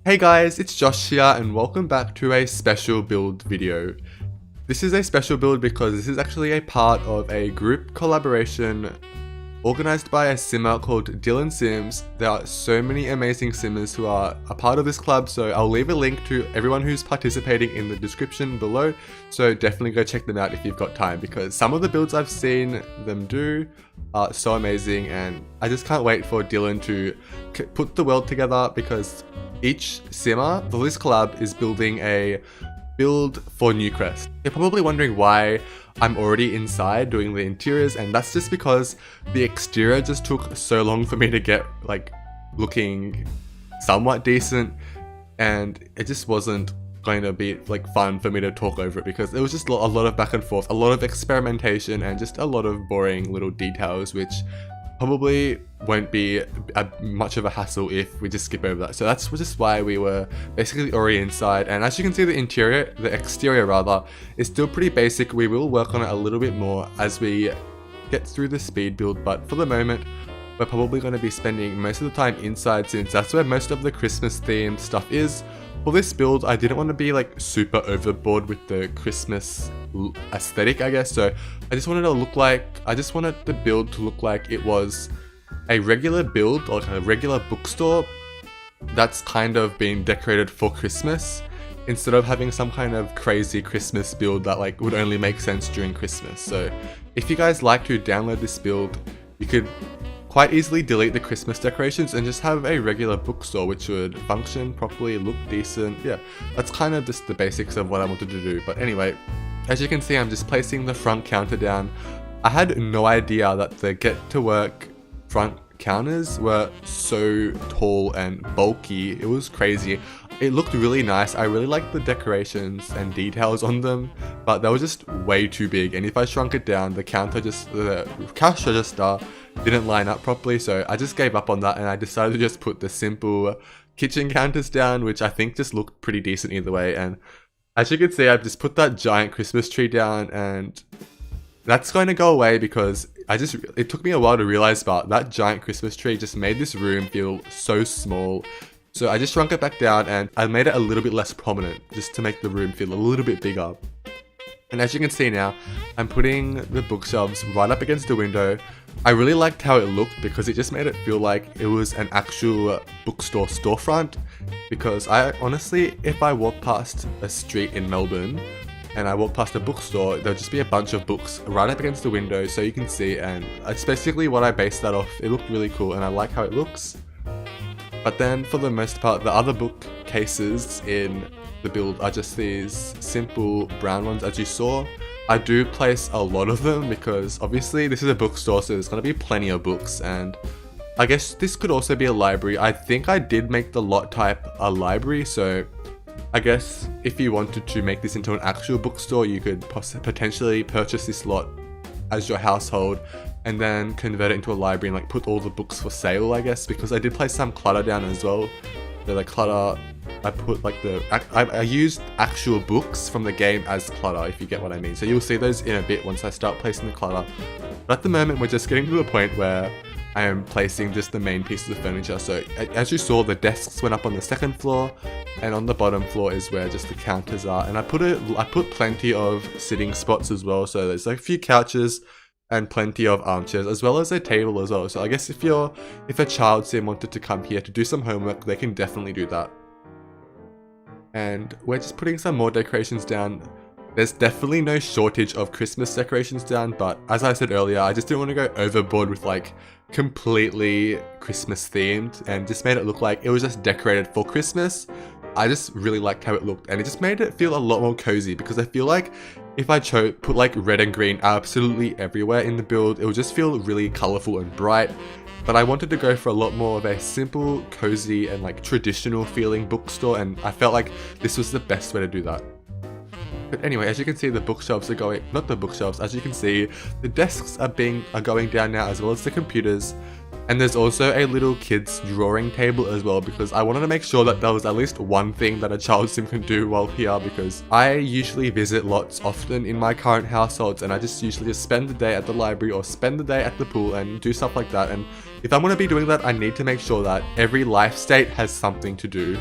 Hey guys, it's Josh here and welcome back to a special build video. This is a special build because this is actually a part of a group collaboration organized by a simmer called DylanSimz. There are so many amazing simmers who are a part of this club, so I'll leave a link to everyone who's participating in the description below, so definitely go check them out if you've got time, because some of the builds I've seen them do are so amazing and I just can't wait for Dylan to put the world together, because each simmer for this collab is building a build for Newcrest. You're probably wondering why I'm already inside doing the interiors, and that's just because the exterior just took so long for me to get looking somewhat decent, and it just wasn't going to be fun for me to talk over it, because it was just a lot of back and forth, a lot of experimentation, and just a lot of boring little details which probably won't be much of a hassle if we just skip over that. So that's just why we were basically already inside, and as you can see, the exterior rather, is still pretty basic. We will work on it a little bit more as we get through the speed build, but for the moment we're probably going to be spending most of the time inside, since that's where most of the Christmas themed stuff is. For this build, I didn't want to be super overboard with the Christmas aesthetic, I guess, so I just wanted the build to look like it was a regular build, or a regular bookstore that's kind of being decorated for Christmas, instead of having some kind of crazy Christmas build that would only make sense during Christmas. So if you guys like to download this build, you could quite easily delete the Christmas decorations and just have a regular bookstore which would function properly, look decent. Yeah, that's kind of just the basics of what I wanted to do. But anyway, as you can see, I'm just placing the front counter down. I had no idea that the get to work front counters were so tall and bulky. It was crazy. It looked really nice. I really liked the decorations and details on them, but they were just way too big, and if I shrunk it down, the cash register didn't line up properly, so I just gave up on that and I decided to just put the simple kitchen counters down, which I think just looked pretty decent either way. And as you can see, I've just put that giant Christmas tree down, and that's going to go away because it took me a while to realize, but that giant Christmas tree just made this room feel so small. So I just shrunk it back down and I made it a little bit less prominent, just to make the room feel a little bit bigger. And as you can see now, I'm putting the bookshelves right up against the window. I really liked how it looked because it just made it feel like it was an actual bookstore storefront. Because I honestly, if I walk past a street in Melbourne and I walk past a bookstore, there'll just be a bunch of books right up against the window so you can see, and that's basically what I based that off. It looked really cool and I like how it looks. But then for the most part, the other bookcases in the build are just these simple brown ones, as you saw. I do place a lot of them because obviously this is a bookstore, so there's going to be plenty of books, and I guess this could also be a library. I think I did make the lot type a library, so I guess if you wanted to make this into an actual bookstore, you could potentially purchase this lot as your household and then convert it into a library and put all the books for sale, I guess, because I did place some clutter down as well. So clutter, I put I used actual books from the game as clutter, if you get what I mean. So you'll see those in a bit once I start placing the clutter. But at the moment, we're just getting to the point where I am placing just the main pieces of furniture. So as you saw, the desks went up on the second floor, and on the bottom floor is where just the counters are. And I put plenty of sitting spots as well. So there's a few couches and plenty of armchairs, as well as a table as well. So I guess if a child sim wanted to come here to do some homework, they can definitely do that. And we're just putting some more decorations down. There's definitely no shortage of Christmas decorations down, but as I said earlier, I just didn't want to go overboard with completely Christmas themed, and just made it look like it was just decorated for Christmas. I just really liked how it looked, and it just made it feel a lot more cozy, because I feel like if I put red and green absolutely everywhere in the build, it would just feel really colorful and bright. But I wanted to go for a lot more of a simple, cozy, and traditional feeling bookstore, and I felt like this was the best way to do that. But anyway, as you can see, the bookshelves are going, not the bookshelves, as you can see, the desks are going down now, as well as the computers. And there's also a little kids drawing table as well, because I wanted to make sure that there was at least one thing that a child sim can do while here, because I usually visit lots often in my current households, and I just usually spend the day at the library or spend the day at the pool and do stuff like that. And if I'm going to be doing that, I need to make sure that every life state has something to do.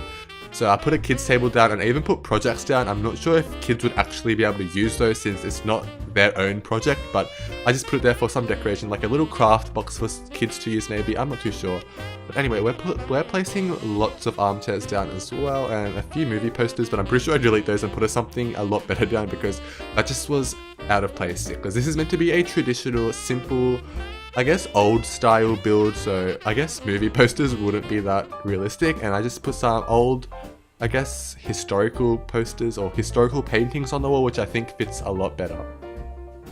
So I put a kids table down and I even put projects down. I'm not sure if kids would actually be able to use those since it's not their own project, but I just put it there for some decoration, like a little craft box for kids to use maybe, I'm not too sure. But anyway, we're placing lots of armchairs down as well and a few movie posters, but I'm pretty sure I'd delete those and put something a lot better down because that just was out of place. Because this is meant to be a traditional, simple, I guess old style build, so I guess movie posters wouldn't be that realistic, and I just put some old, I guess, historical posters or historical paintings on the wall, which I think fits a lot better.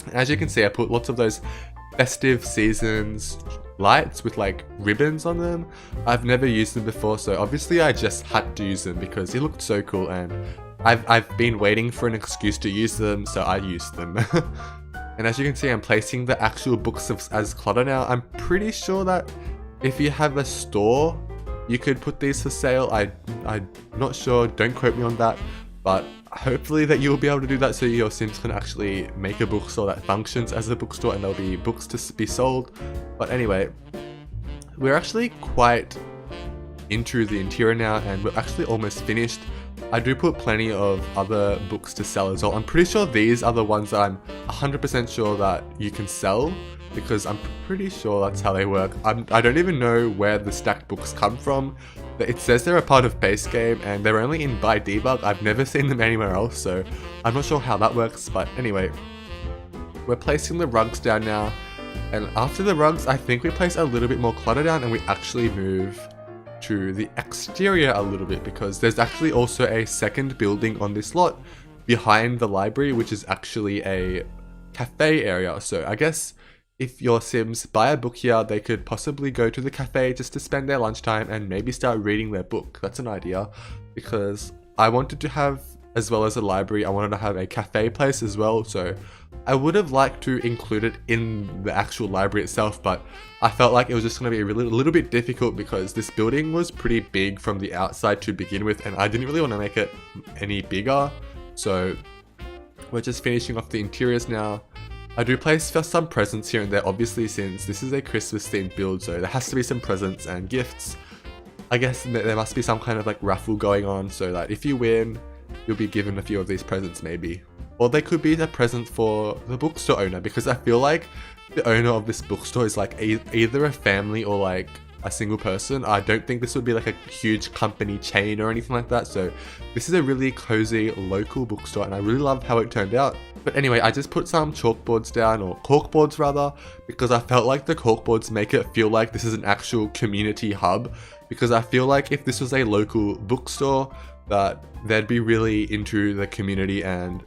And as you can see, I put lots of those festive seasons lights with like ribbons on them. I've never used them before, so obviously I just had to use them because it looked so cool, and I've been waiting for an excuse to use them, so I used them. And as you can see, I'm placing the actual books as clutter now. I'm pretty sure that if you have a store, you could put these for sale. I'm not sure, don't quote me on that, but hopefully that you'll be able to do that so your Sims can actually make a bookstore that functions as a bookstore and there'll be books to be sold. But anyway, we're actually quite into the interior now and we're actually almost finished. I do put plenty of other books to sell as well. I'm pretty sure these are the ones that I'm 100% sure that you can sell because I'm pretty sure that's how they work. I don't even know where the stacked books come from. But it says they're a part of base game and they're only in by debug. I've never seen them anywhere else, so I'm not sure how that works. But anyway, we're placing the rugs down now. And after the rugs, I think we place a little bit more clutter down and we actually move to the exterior a little bit because there's actually also a second building on this lot behind the library, which is actually a cafe area. So I guess if your Sims buy a book here, they could possibly go to the cafe just to spend their lunchtime and maybe start reading their book. That's an idea because I wanted to have, as well as a library, I wanted to have a cafe place as well. So I would have liked to include it in the actual library itself, but I felt like it was just going to be a little bit difficult because this building was pretty big from the outside to begin with and I didn't really want to make it any bigger. So we're just finishing off the interiors now. I do place for some presents here and there, obviously since this is a Christmas themed build, so there has to be some presents and gifts. I guess there must be some kind of like raffle going on so that if you win, you'll be given a few of these presents maybe. Or they could be a present for the bookstore owner because I feel like the owner of this bookstore is like either a family or like a single person. I don't think this would be like a huge company chain or anything like that, so this is a really cozy local bookstore and I really love how it turned out. But anyway, I just put some chalkboards down, or corkboards rather, because I felt like the corkboards make it feel like this is an actual community hub, because I feel like if this was a local bookstore, that they'd be really into the community and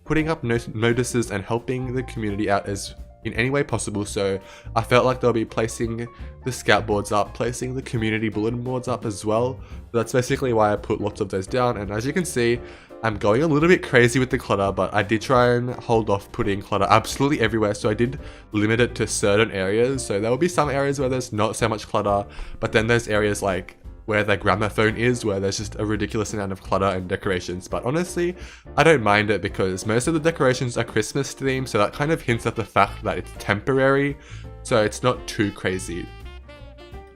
putting up notices and helping the community out as in any way possible. So I felt like they'll be placing the scout boards up, placing the community bulletin boards up as well. So that's basically why I put lots of those down, and as you can see, I'm going a little bit crazy with the clutter, but I did try and hold off putting clutter absolutely everywhere, so I did limit it to certain areas. So there will be some areas where there's not so much clutter, but then there's areas like where the gramophone is, where there's just a ridiculous amount of clutter and decorations. But honestly, I don't mind it because most of the decorations are Christmas themed, so that kind of hints at the fact that it's temporary, so it's not too crazy.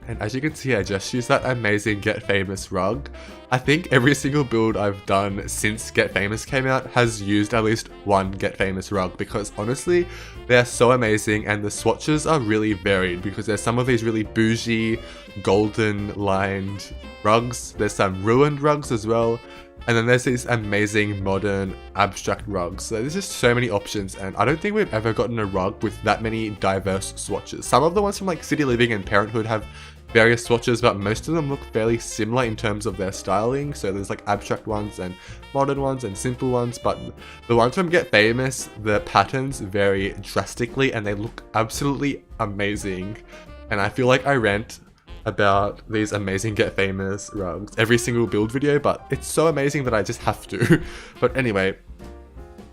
And as you can see, I just used that amazing Get Famous rug. I think every single build I've done since Get Famous came out has used at least one Get Famous rug because honestly, they're so amazing and the swatches are really varied because there's some of these really bougie, golden lined rugs. There's some ruined rugs as well. And then there's these amazing modern abstract rugs. So there's just so many options and I don't think we've ever gotten a rug with that many diverse swatches. Some of the ones from like City Living and Parenthood have various swatches, but most of them look fairly similar in terms of their styling. So there's like abstract ones and modern ones and simple ones, but the ones from Get Famous, the patterns vary drastically and they look absolutely amazing. And I feel like I rant about these amazing Get Famous rugs every single build video, but it's so amazing that I just have to. But anyway,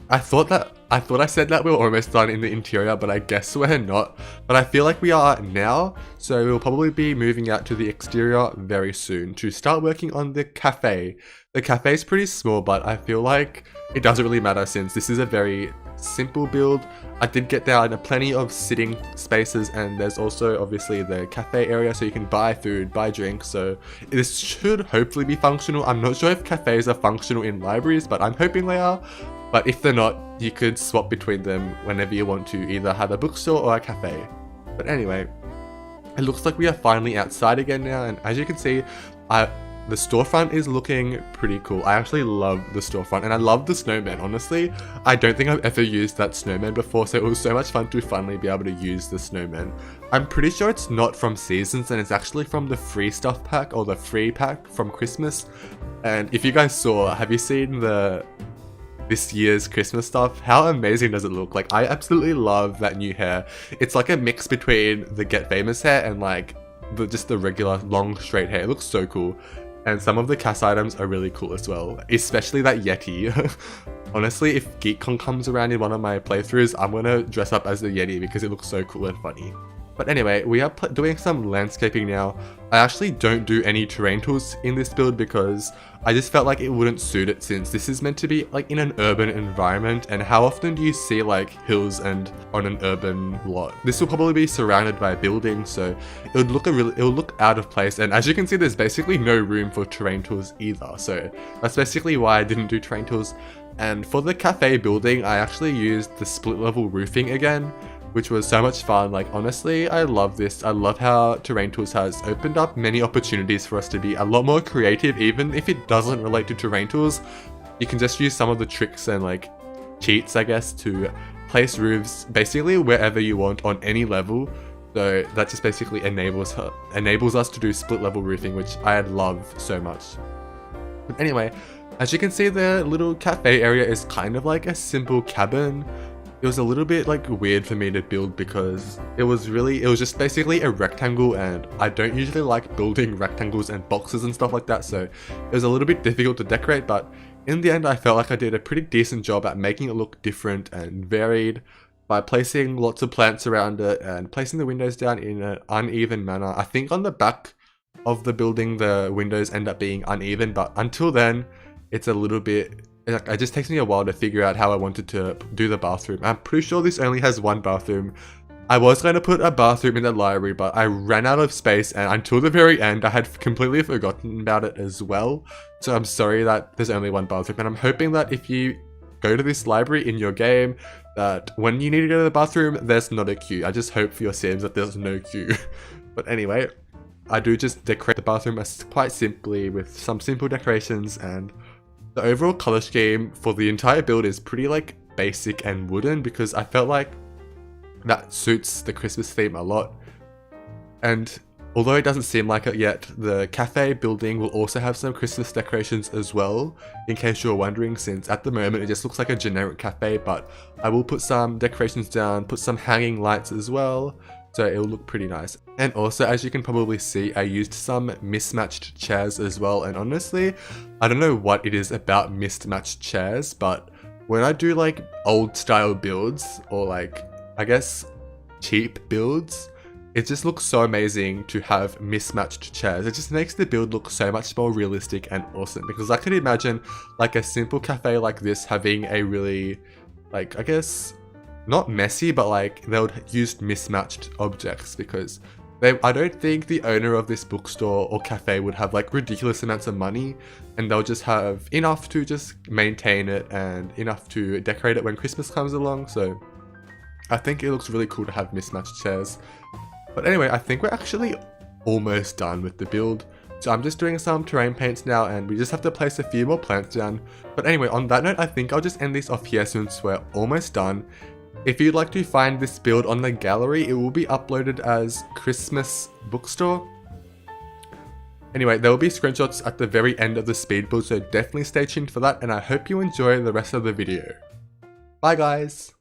I thought I said that we were almost done in the interior, but I guess we're not. But I feel like we are now, so we'll probably be moving out to the exterior very soon to start working on the cafe. The cafe is pretty small, but I feel like it doesn't really matter since this is a very simple build. I did get down plenty of sitting spaces, and there's also obviously the cafe area so you can buy food, buy drinks, so this should hopefully be functional. I'm not sure if cafes are functional in libraries, but I'm hoping they are. But if they're not, you could swap between them whenever you want to either have a bookstore or a cafe. But anyway, it looks like we are finally outside again now, and as you can see, the storefront is looking pretty cool. I actually love the storefront, and I love the snowman. Honestly, I don't think I've ever used that snowman before, so it was so much fun to finally be able to use the snowman. I'm pretty sure it's not from Seasons, and it's actually from the free stuff pack, or the free pack from Christmas. And if you guys saw, have you seen this year's Christmas stuff? How amazing does it look? Like, I absolutely love that new hair. It's like a mix between the Get Famous hair and like just the regular long straight hair. It looks so cool. And some of the cast items are really cool as well, especially that Yeti. Honestly, if GeekCon comes around in one of my playthroughs, I'm gonna dress up as the Yeti because it looks so cool and funny. But anyway, we are doing some landscaping now. I actually don't do any terrain tools in this build because I just felt like it wouldn't suit it, since this is meant to be like in an urban environment, and how often do you see like hills and on an urban lot? This will probably be surrounded by buildings, so it would look out of place, and as you can see, there's basically no room for terrain tools either, so that's basically why I didn't do terrain tools. And for the cafe building, I actually used the split level roofing again, which was so much fun. Like, honestly, I love this. I love how Terrain Tools has opened up many opportunities for us to be a lot more creative, even if it doesn't relate to Terrain Tools. You can just use some of the tricks and like cheats, I guess, to place roofs basically wherever you want on any level. So that just basically enables us to do split level roofing, which I love so much. But anyway, as you can see, the little cafe area is kind of like a simple cabin. It was a little bit like weird for me to build because it was just basically a rectangle, and I don't usually like building rectangles and boxes and stuff like that, so it was a little bit difficult to decorate, but in the end I felt like I did a pretty decent job at making it look different and varied by placing lots of plants around it and placing the windows down in an uneven manner. I think on the back of the building the windows end up being uneven, but until then it's a little bit like, it just takes me a while to figure out how I wanted to do the bathroom. I'm pretty sure this only has one bathroom. I was going to put a bathroom in the library, but I ran out of space, and until the very end I had completely forgotten about it as well. So I'm sorry that there's only one bathroom, and I'm hoping that if you go to this library in your game, that when you need to go to the bathroom, there's not a queue. I just hope for your Sims that there's no queue. But anyway, I do just decorate the bathroom quite simply with some simple decorations, and the overall color scheme for the entire build is pretty like basic and wooden because I felt like that suits the Christmas theme a lot. And although it doesn't seem like it yet, the cafe building will also have some Christmas decorations as well, in case you're wondering, since at the moment it just looks like a generic cafe, but I will put some decorations down, put some hanging lights as well, so it will look pretty nice. And also, as you can probably see, I used some mismatched chairs as well, and honestly, I don't know what it is about mismatched chairs, but when I do like old style builds, or like, I guess, cheap builds, it just looks so amazing to have mismatched chairs. It just makes the build look so much more realistic and awesome, because I could imagine like a simple cafe like this having a really, like, I guess, not messy, but like they would use mismatched objects, because I don't think the owner of this bookstore or cafe would have like ridiculous amounts of money, and they'll just have enough to just maintain it and enough to decorate it when Christmas comes along. So I think it looks really cool to have mismatched chairs. But anyway, I think we're actually almost done with the build. So I'm just doing some terrain paints now, and we just have to place a few more plants down. But anyway, on that note, I think I'll just end this off here since we're almost done. If you'd like to find this build on the gallery, it will be uploaded as Christmas Bookstore. Anyway, there will be screenshots at the very end of the speed build, so definitely stay tuned for that, and I hope you enjoy the rest of the video. Bye guys!